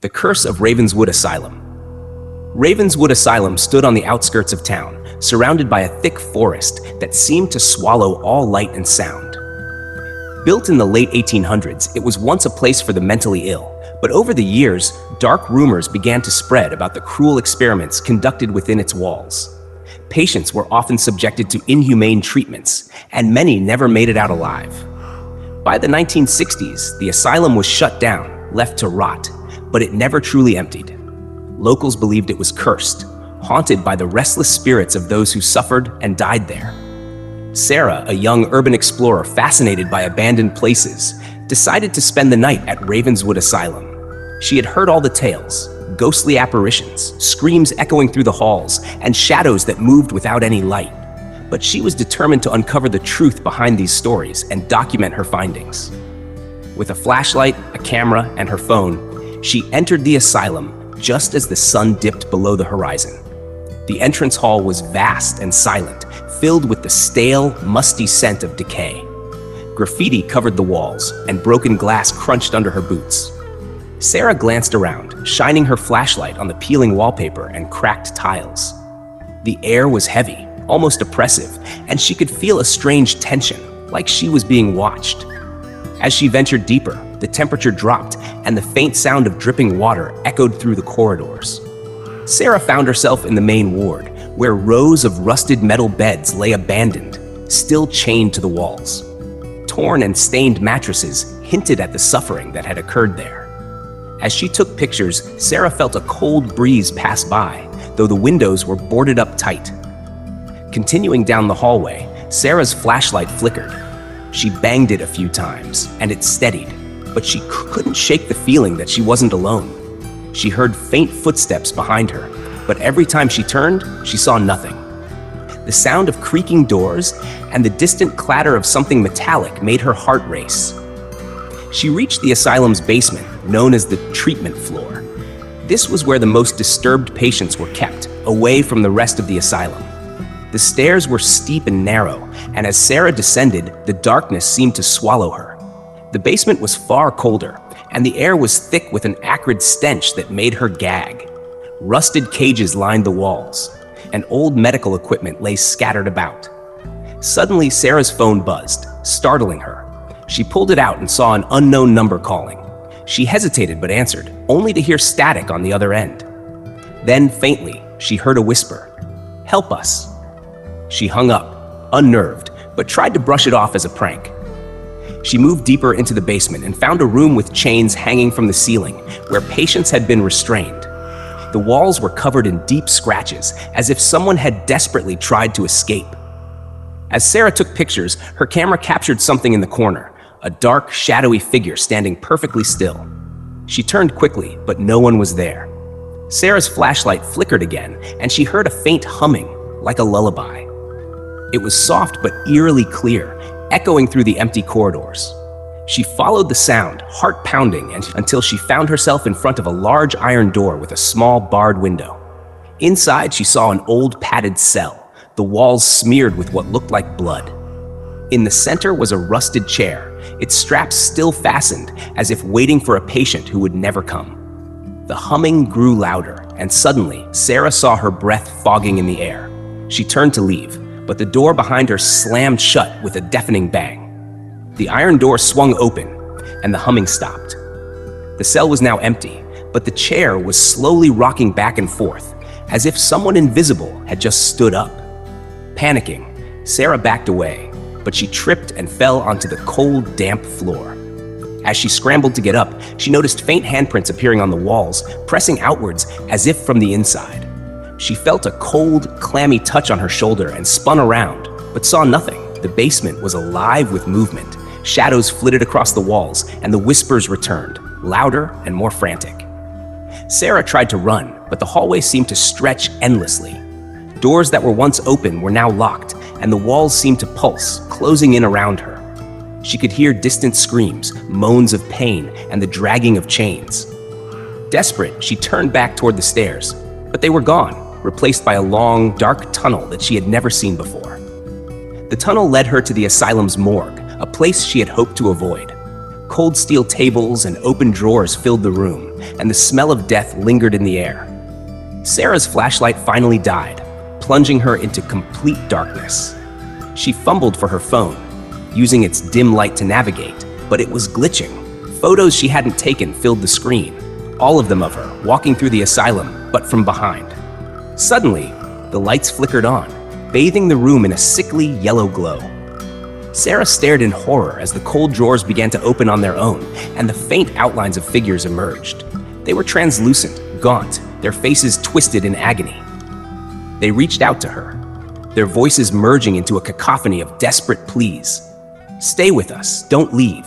The Curse of Ravenswood Asylum. Ravenswood Asylum stood on the outskirts of town, surrounded by a thick forest that seemed to swallow all light and sound. Built in the late 1800s, it was once a place for the mentally ill, but over the years, dark rumors began to spread about the cruel experiments conducted within its walls. Patients were often subjected to inhumane treatments, and many never made it out alive. By the 1960s, the asylum was shut down, left to rot, but it never truly emptied. Locals believed it was cursed, haunted by the restless spirits of those who suffered and died there. Sarah, a young urban explorer fascinated by abandoned places, decided to spend the night at Ravenswood Asylum. She had heard all the tales, ghostly apparitions, screams echoing through the halls, and shadows that moved without any light. But she was determined to uncover the truth behind these stories and document her findings. With a flashlight, a camera, and her phone, she entered the asylum just as the sun dipped below the horizon. The entrance hall was vast and silent, filled with the stale, musty scent of decay. Graffiti covered the walls, and broken glass crunched under her boots. Sarah glanced around, shining her flashlight on the peeling wallpaper and cracked tiles. The air was heavy, almost oppressive, and she could feel a strange tension, like she was being watched. As she ventured deeper, the temperature dropped, and the faint sound of dripping water echoed through the corridors. Sarah found herself in the main ward, where rows of rusted metal beds lay abandoned, still chained to the walls. Torn and stained mattresses hinted at the suffering that had occurred there. As she took pictures, Sarah felt a cold breeze pass by, though the windows were boarded up tight. Continuing down the hallway, Sarah's flashlight flickered. She banged it a few times, and it steadied, but she couldn't shake the feeling that she wasn't alone. She heard faint footsteps behind her, but every time she turned, she saw nothing. The sound of creaking doors and the distant clatter of something metallic made her heart race. She reached the asylum's basement, known as the treatment floor. This was where the most disturbed patients were kept, away from the rest of the asylum. The stairs were steep and narrow, and as Sarah descended, the darkness seemed to swallow her. The basement was far colder, and the air was thick with an acrid stench that made her gag. Rusted cages lined the walls, and old medical equipment lay scattered about. Suddenly, Sarah's phone buzzed, startling her. She pulled it out and saw an unknown number calling. She hesitated but answered, only to hear static on the other end. Then, faintly, she heard a whisper, "Help us." She hung up, unnerved, but tried to brush it off as a prank. She moved deeper into the basement and found a room with chains hanging from the ceiling, where patients had been restrained. The walls were covered in deep scratches, as if someone had desperately tried to escape. As Sarah took pictures, her camera captured something in the corner, a dark, shadowy figure standing perfectly still. She turned quickly, but no one was there. Sarah's flashlight flickered again, and she heard a faint humming, like a lullaby. It was soft but eerily clear, echoing through the empty corridors. She followed the sound, heart pounding, until she found herself in front of a large iron door with a small barred window. Inside, she saw an old padded cell, the walls smeared with what looked like blood. In the center was a rusted chair, its straps still fastened, as if waiting for a patient who would never come. The humming grew louder, and suddenly, Sarah saw her breath fogging in the air. She turned to leave, but the door behind her slammed shut with a deafening bang. The iron door swung open, and the humming stopped. The cell was now empty, but the chair was slowly rocking back and forth, as if someone invisible had just stood up. Panicking, Sarah backed away, but she tripped and fell onto the cold, damp floor. As she scrambled to get up, she noticed faint handprints appearing on the walls, pressing outwards as if from the inside. She felt a cold, clammy touch on her shoulder and spun around, but saw nothing. The basement was alive with movement. Shadows flitted across the walls, and the whispers returned, louder and more frantic. Sarah tried to run, but the hallway seemed to stretch endlessly. Doors that were once open were now locked, and the walls seemed to pulse, closing in around her. She could hear distant screams, moans of pain, and the dragging of chains. Desperate, she turned back toward the stairs, but they were gone, replaced by a long, dark tunnel that she had never seen before. The tunnel led her to the asylum's morgue, a place she had hoped to avoid. Cold steel tables and open drawers filled the room, and the smell of death lingered in the air. Sarah's flashlight finally died, plunging her into complete darkness. She fumbled for her phone, using its dim light to navigate, but it was glitching. Photos she hadn't taken filled the screen, all of them of her walking through the asylum, but from behind. Suddenly, the lights flickered on, bathing the room in a sickly yellow glow. Sarah stared in horror as the cold drawers began to open on their own, and the faint outlines of figures emerged. They were translucent, gaunt, their faces twisted in agony. They reached out to her, their voices merging into a cacophony of desperate pleas. "Stay with us, don't leave."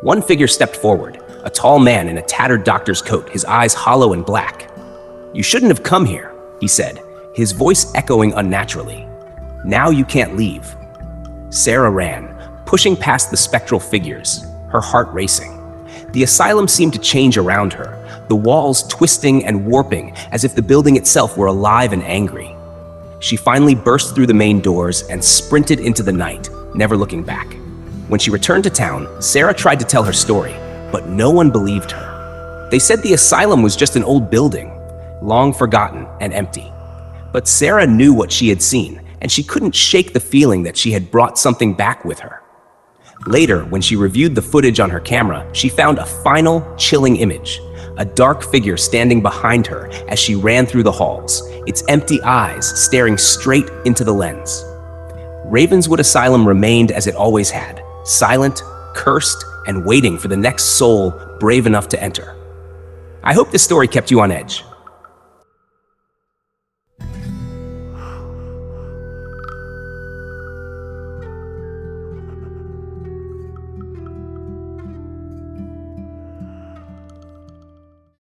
One figure stepped forward, a tall man in a tattered doctor's coat, his eyes hollow and black. "You shouldn't have come here," he said, his voice echoing unnaturally. "Now you can't leave." Sarah ran, pushing past the spectral figures, her heart racing. The asylum seemed to change around her, the walls twisting and warping as if the building itself were alive and angry. She finally burst through the main doors and sprinted into the night, never looking back. When she returned to town, Sarah tried to tell her story, but no one believed her. They said the asylum was just an old building, long forgotten and empty. But Sarah knew what she had seen, and she couldn't shake the feeling that she had brought something back with her. Later, when she reviewed the footage on her camera, she found a final, chilling image, a dark figure standing behind her as she ran through the halls, its empty eyes staring straight into the lens. Ravenswood Asylum remained as it always had, silent, cursed, and waiting for the next soul brave enough to enter. I hope this story kept you on edge.